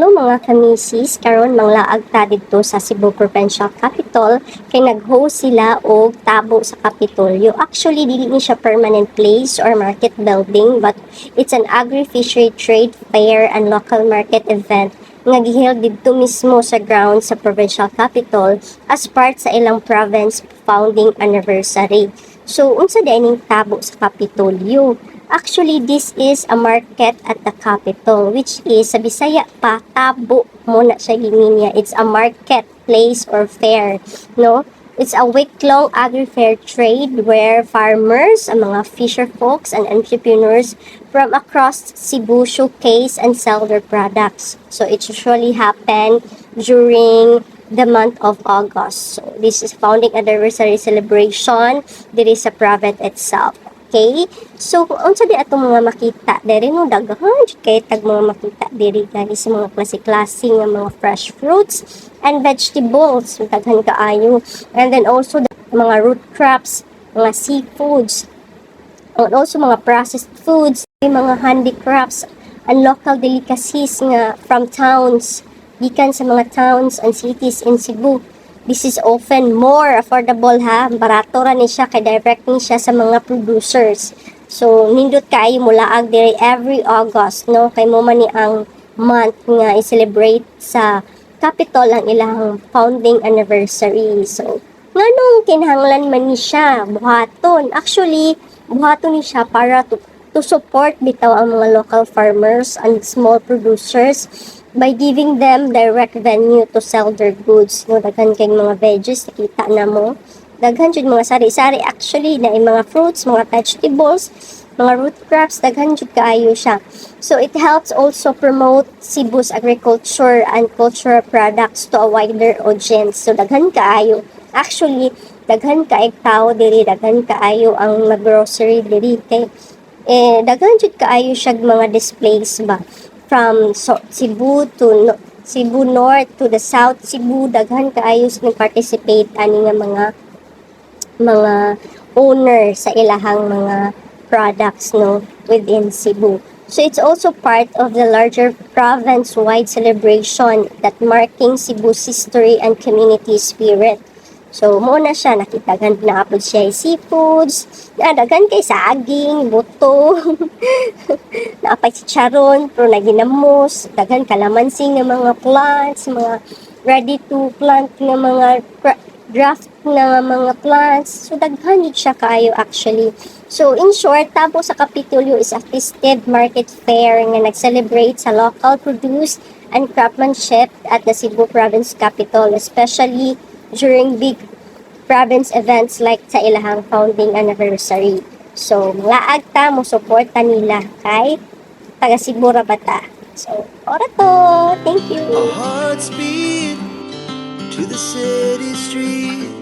Hello mga kamisis, karon manglaag ta didto sa Cebu Provincial Capital kay nag-host sila og tabo sa Kapitolyo. Actually dili ni siya permanent place or market building, but it's an agri-fishery trade fair and local market event nga giheld didto mismo sa ground sa Provincial Capital as part sa ilang province founding anniversary. So unsa dining tabo sa Kapitolyo? Actually, this is a market at the capital, which is, sa Bisaya pa, tabo muna siya gininya. It's a marketplace or fair, no? It's a week-long agri-fair trade where farmers, ang mga fisher folks, and entrepreneurs from across Cebu showcase and sell their products. So, it usually happen during the month of August. So, this is founding anniversary celebration. There is a province itself. Okay? So, kung unsa di atong mga makita, dere no, daghan kay tag mga makita diri guys, mga klase-klase nga mga fresh fruits and vegetables, daghan kaayo. And then also the mga root crops, mga seafoods, and also mga processed foods, mga handicrafts and local delicacies nga from towns, gikan sa mga towns and cities in Cebu. This is often more affordable ha, barato ra ni siya kay direct ni siya sa mga producers. So nindot kaayo mulaag diri every August, no, kay mo man ni ang month nga i-celebrate sa capital ang ilang founding anniversary. So nganong kinahanglan man ni siya buhaton? Actually buhaton ni siya para to support bitaw ang mga local farmers and small producers by giving them direct venue to sell their goods. No, daghan kay mga veggies, nakita na mo. Daghan jud mga sari-sari actually na mga fruits, mga vegetables, mga root crops, daghan jud kaayo siya. So it helps also promote Cebu's agriculture and cultural products to a wider audience. So daghan kaayo. Actually, daghan kaayong tao diri, daghan kaayo ang mag-grocery diri kay daghan jud kaayo siya mga displays ba from Cebu to Cebu North to the South Cebu, daghan kaayos ni participate ani nga mga owner sa ilahang mga products, no, within Cebu. So it's also part of the larger province-wide celebration that marking Cebu's history and community spirit. So, muna siya, nakitagan na apod siya seafoods, daghan kay saging, buto, naapay si charon, pero naginamos, daghan kalamansi ng mga plants, mga ready to plant ng mga draft na mga plants. So, daghan yun siya kaayo actually. So, in short, Tabo sa Kapitolyo is a festive market fair nga nag-celebrate sa local produce and craftsmanship at the Cebu Province Capital, especially during big province events like sa ilahang founding anniversary. So, laag ta mo suporta nila kay taga Cebu ra bata. So, ora to. Thank you. Our hearts beat to the city streets.